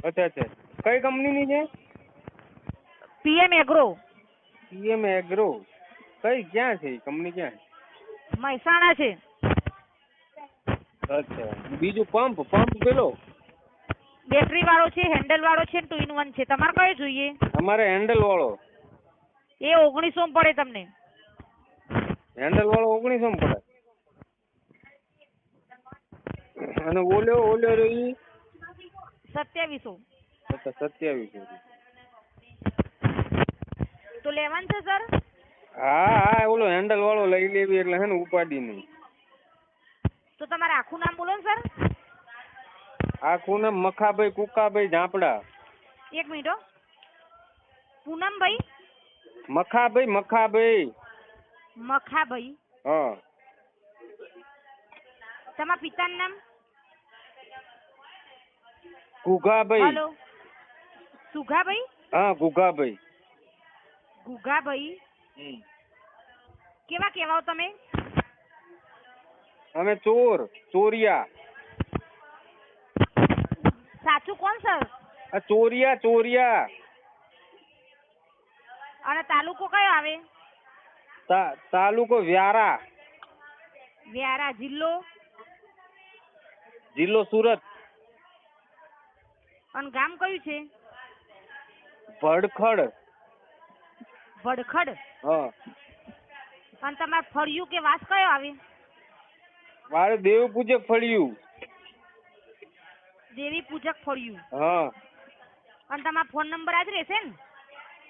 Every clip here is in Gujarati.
અચ્છા અચ્છા, કઈ કંપનીની છે? PM agro. PM agro. કઈ ક્યાં છે કંપની, ક્યાં? મહેસાણા છે. અચ્છા, બીજું પંપ પેલો બેટરી વાળો છે, હેન્ડલ વાળો છે, 2 in 1 છે. તમારે કયો જોઈએ? અમારે હેન્ડલ વાળો. એ 1900 માં પડે તમને. હેન્ડલ વાળો 1900 માં પડે. અને ઓલો રહી 2700. અચ્છા 2700. તો લેવાનું છે સર? હા, ઓલો હેન્ડલ વાળો લઈ લેવી એટલે હે ને ઉપાડી નહીં. તો તમારે આખું નામ બોલો ને સર. આખું નામ મખાભાઈ કુકાભાઈ ઝાપડા. 1 મિનિટ હો. પૂનમભાઈ? મખાભાઈ. મખાભાઈ. હા. તમારા પિતાનું નામ? ગુગાભાઈ. હેલો, સુગાભાઈ? હા, ગુગાભાઈ. ગુગાભાઈ. કેવા કેવાઓ તમે? અમે ચોરિયા. સાચું કોણ સર? ચોરિયા. અને તાલુકો કયો આવે? તાલુકો વ્યારા. જિલ્લો સુરત. અને ગામ કયું છે? ભડખડ. હા. અને તમારે ફળિયું કે વાસ કયો આવે? મારે દેવ પૂજક ફળિયું. દેવી પૂજક ફળિયું. હા. અને તમારો ફોન નંબર આજ રહેશે ને?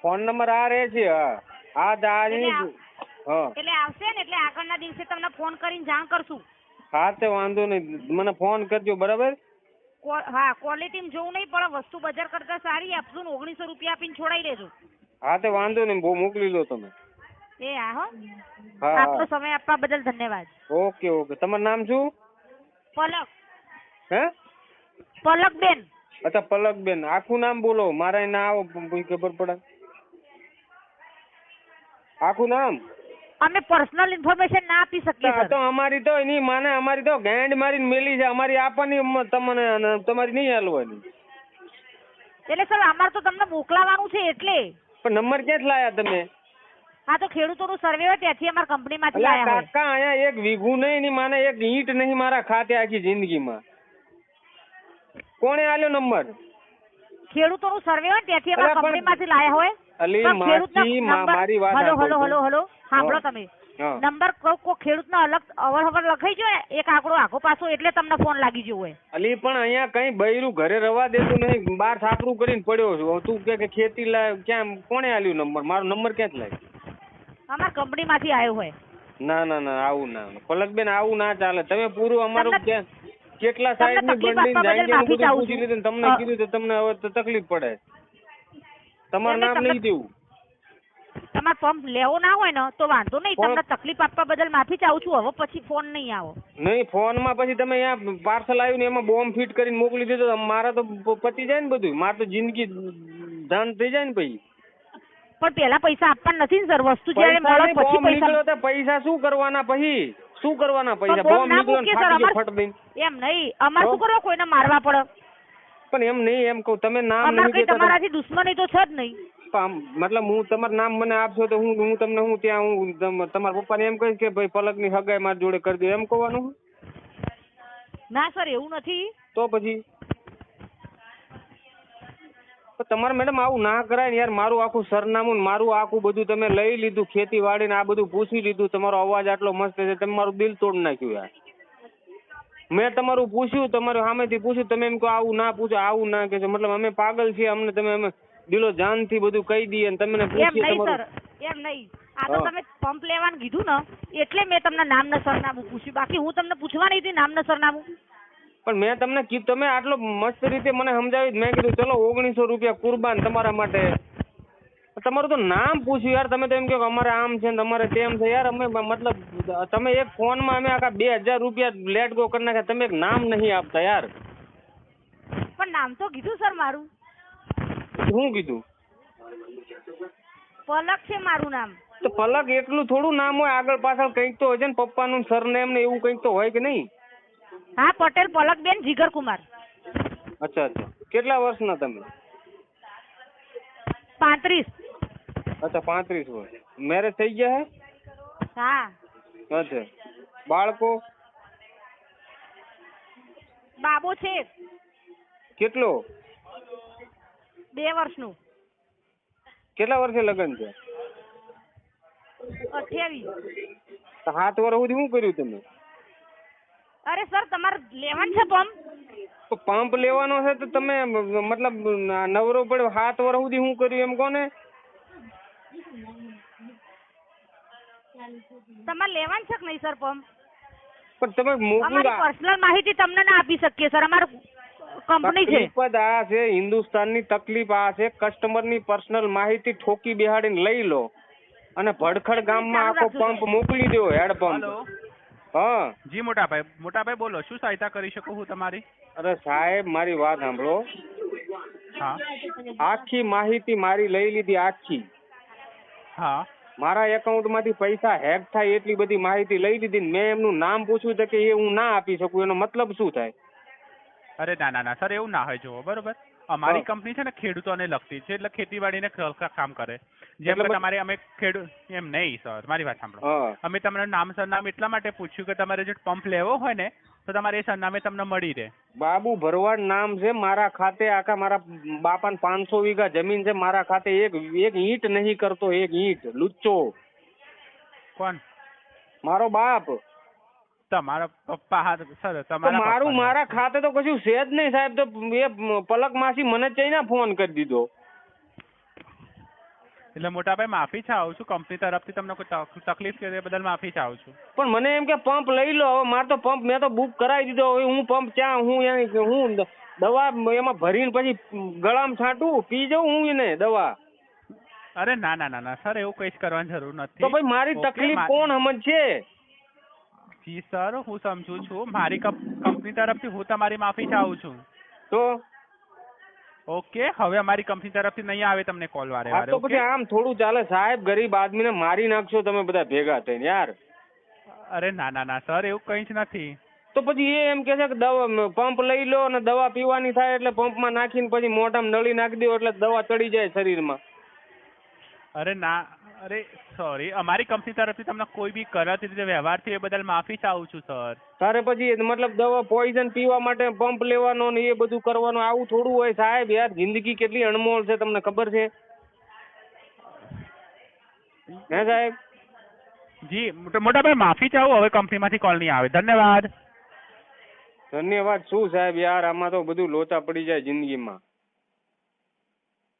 ફોન નંબર આ રહે છે. હા. હા. એટલે આવશે ને એટલે આગળના દિવસે તમને ફોન કરીને જાણ કરશું. હા, તે વાંધો નહીં, મને ફોન કરજો. બરાબર? હા, ક્વોલિટી જોવું નહીં પડે, વસ્તુ બજાર કરતા સારી આપશું ને 1900 રૂપિયા આપીને છોડાઈ દેજો. હા, તે વાંધો નહીં, બહુ મોકલી લો તમે. એ હા હો. હા. આપનો સમય આપવા બદલ ધન્યવાદ. ઓકે. તમારું નામ શું? પલક. હે? પલકબેન. અચ્છા, પલકબેન. આખું નામ બોલો, મારે ના આવો ખબર પડે. આખું નામ? અમે પર્સનલ ઇન્ફોર્મેશન ના આપી શકીએ સર. તો અમારી તો એની માને અમારી તો ગાંડ મારીને મેલી છે. અમારી આપવાની તમને, તમારી નહીં હાલવાની. એટલે સર અમારે તો તમને મોકલાવાનું છે એટલે. પણ નંબર ક્યાંથી લાયા તમે? હા, તો ખેડૂતોનું સર્વે હોય ત્યાંથી અમારી કંપનીમાંથી લાયા હોય. કાકા, અહીંયા એક વીઘું નહીં, એની માને એક ઈંટ નહીં મારા ખાતે આખી જિંદગીમાં. કોણે આલ્યો નંબર? ખેડૂતોનું સર્વે હોય ત્યાંથી અમારી કંપનીમાંથી લાયા હોય. મારી વાત હલો સાંભળો તમે. નંબર કોઈ ખેડૂતનો અલગ અવર લખાઈ ગયો એક આંકડો આખો પાછો એટલે તમને ફોન લાગી ગયો હોય. અલી પણ અહીંયા કઈ બૈરું ઘરે રવા દેતું નહીં, બાર છાપરું કરીને પડ્યો છું. તું કે ખેતી લાય, ક્યાં કોણે આલ્યું નંબર? મારો નંબર ક્યાંથી લાગ્યો? અમારી કંપનીમાંથી આવ્યો હોય. ના, આવું ના. પલકબેન, આવું ના ચાલે. તમે પૂરું અમારું કેટલા સાહેબ ની બંડી જાય પૂછી લીધું, તમને કીધું તો તમને હવે તો તકલીફ પડે. તમારું નામ નહીં દેવું. તમારે પંપ લેવો ના હોય ને તો વાંધો નહીં, તમને તકલીફ આપવા બદલ માફી ચાહું છું. હવે પછી ફોન નહીં આવો. નહીં, ફોન માં પછી તમે અહીંયા પાર્સલ આવ્યું ને એમાં બોમ્બ ફિટ કરીને મોકલી દીધો, મારા તો પતી જાય ને બધું. મારે તો જિંદગી જાન થઈ જાય ને પછી. પણ પેલા પૈસા આપવા નથી ને સર, વસ્તુ જ્યારે મળે પછી પૈસા. પૈસા શું કરવાના પછી? શું કરવાના પૈસા? બોમ્બ નીકળ્યો ફટ દઈને. એમ નહીં, અમારે શું કરવા કોઈને મારવા પડે? પણ એમ નહીં, એમ કહું તમે નામ નહીં, તમારાથી દુશ્મની તો છે જ નહીં. મતલબ હું તમારું નામ મને આપશો તો હું તમને હું ત્યાં હું તમારા પપ્પાને એમ કહીશ કે ભાઈ પલકની હગાઈ મારી જોડે કરી દો, એમ કહેવાનું? ના સર, એવું નથી. તો પછી તમારે મેડમ આવું ના કરાય ને યાર. મારું આખું સરનામું, મારું આખું બધું તમે લઈ લીધું, ખેતીવાડી ને આ બધું પૂછી લીધું. તમારો અવાજ આટલો મસ્ત છે, તમે મારું દિલ તોડ નાખ્યું યાર. મેં તમારું પૂછ્યું, તમારું સામેથી પૂછ્યું, તમે એમ કહો આવું ના પૂછો, આવું ના કહેશો. મતલબ અમે પાગલ છીએ, અમને તમે અમે દિલો જાન થી બધું કહી દઈએ ને તમને પૂછીએ. એમ નહીં, આ તો તમે પંપ લેવાનું કીધું ને એટલે મેં તમને નામ ને સરનામું પૂછ્યું, બાકી હું તમને પૂછવા નહીં હતી નામ ને સરનામું. પણ મેં તમને કીધું, તમે આટલો મસ્ત રીતે મને સમજાવી, મેં કીધું ચલો 1900 રૂપિયા કુરબાન તમારા માટે. તમારું તો નામ પૂછ્યું યાર. તમે તો એમ કહો અમારે આમ છે ને તમારે તેમ છે યાર. અમે મતલબ તમે એક ફોનમાં અમે આખા 2000 રૂપિયા લેટ ગો કરી નાખ્યા, તમે એક નામ નહીં આપતા યાર. પણ નામ તો કીધું સર મારું. શું કીધું? પલક છે મારું નામ. તો પલક એટલું થોડું નામ હોય, આગળ પાછળ કંઈક તો હોય છે ને, પપ્પાનું સરનેમ ને એવું કંઈક તો હોય કે નહીં? હા, પટેલ પલકબેન જીગરકુમાર. અચ્છા. કેટલા વર્ષના તમે? 35. અચ્છા 35 વર્ષ. મેરેજ થઈ ગયા હે? હા. અચ્છા. બાળકો? બાબો છે. કેટલો? 2 વર્ષનું. કેટલા વર્ષે લગ્ન છે? 28. 7 વર્ષ સુધી શું કર્યું તમે? અરે સર તમારે લેવાનું છે પંપ? તો પંપ લેવાનો છે તો તમે મતલબ નવરો પડ્યો 7 વર્ષ સુધી શું કર્યું એમ કોને? તમારે લેવાનું છે કે નહીં સર પંપ? પણ તમે અમારી પર્સનલ માહિતી તમને ના આપી શકીએ સર. અમારું કંપની છે. તકલીફ આ છે, હિન્દુસ્તાનની તકલીફ આ છે, કસ્ટમરની પર્સનલ માહિતી ઠોકી બેહાડીને લઈ લો અને ભડખડ ગામમાં આખો પંપ મોકલી દો, હેડ પંપ. હા જી મોટાભાઈ બોલો, શું સહાયતા કરી શકું હું તમારી? અરે સાહેબ મારી વાત સાંભળો. હા આખી માહિતી મારી લઈ લીધી, આખી. હા મારા એકાઉન્ટ માંથી પૈસા હેક થાય એટલી બધી માહિતી લઈ લીધી. મેં એમનું નામ પૂછ્યું તો કે એ હું ના આપી શકું. એનો મતલબ શું થાય? અરે ના સર, એવું ના હોય. જુઓ બરોબર, અમારી કંપની છે ને ખેડૂતોને લગતી છે, એટલે ખેતીવાડીને કામ કરે. જેમ કે તમારે અમે ખેડૂત એમ નહીં સર, મારી વાત સાંભળો. અમે તમને નામ સરનામ એટલા માટે પૂછ્યું કે તમારે જો પંપ લેવો હોય ને તો તમારે એ સરનામે તમને મળી રહે. બાબુ ભરવાડ નામ છે. મારા ખાતે આખા મારા બાપાને 500 વીઘા જમીન છે. મારા ખાતે એક ઈંટ નહીં કરતો, એક ઈંટ. લુચ્ચો. કોણ? મારો બાપ. તમારા પપ્પા? સર તમારા મારા ખાતે તો કશું છે જ નહીં સાહેબ. તો એ પલક માસી મને ચઈને ફોન કરી દીધો. એટલે મોટાભાઈ માફી ચાહું છું, કંપની તરફથી તમને કોઈ તકલીફ કે બદલ માફી ચાહું છું. પણ મને એમ કે પંપ લઈ લો. હવે મારે તો પંપ મેં તો બુક કરાવી દીધો. હવે હું પંપ ક્યાં હું દવા એમાં ભરીને પછી ગળામાં છાંટું પી જાઉં હું એને દવા? અરે ના સર, એવું કઈ જ કરવાની જરૂર નથી. તો ભાઈ મારી તકલીફ કોણ સમજશે? જી સર, હું સમજુ છું. મારી કંપની તરફથી હું તમારી માફી ચાહું છું. તો ઓકે, હવે અમારી કંપની તરફથી નહીં આવે તમને કોલ વારે વારે. તો પછી આમ થોડું ચાલે સાહેબ? ગરીબ આદમીને મારી નાખશો તમે બધા ભેગા થઈને યાર. અરે ના સર, એવું કઈ જ નથી. તો પછી એ એમ કે છે કે દવા પંપ લઈ લો અને દવા પીવાની થાય એટલે પંપમાં નાખીને પછી મોઢામાં નળી નાખી દો એટલે દવા ચડી જાય શરીરમાં. અરે સોરી, અમારી કંપની તરફથી તમને કોઈ બી ગલત રીતે વ્યવહાર થયો એ બદલ માફી ચાહું છું સર. તારે પછી મતલબ દવા પોઈઝન પીવા માટે પંપ લેવાનો ને એ બધું કરવાનું, આવું થોડું હોય સાહેબ યાર? જિંદગી કેટલી અણમોલ છે તમને ખબર છે? હે સાહેબ? જી મોટાભાઈ માફી ચાહું, હવે કંપનીમાંથી કોલ નહીં આવે. ધન્યવાદ. ધન્યવાદ શું સાહેબ યાર? આમાં તો બધું લોચા પડી જાય જિંદગીમાં.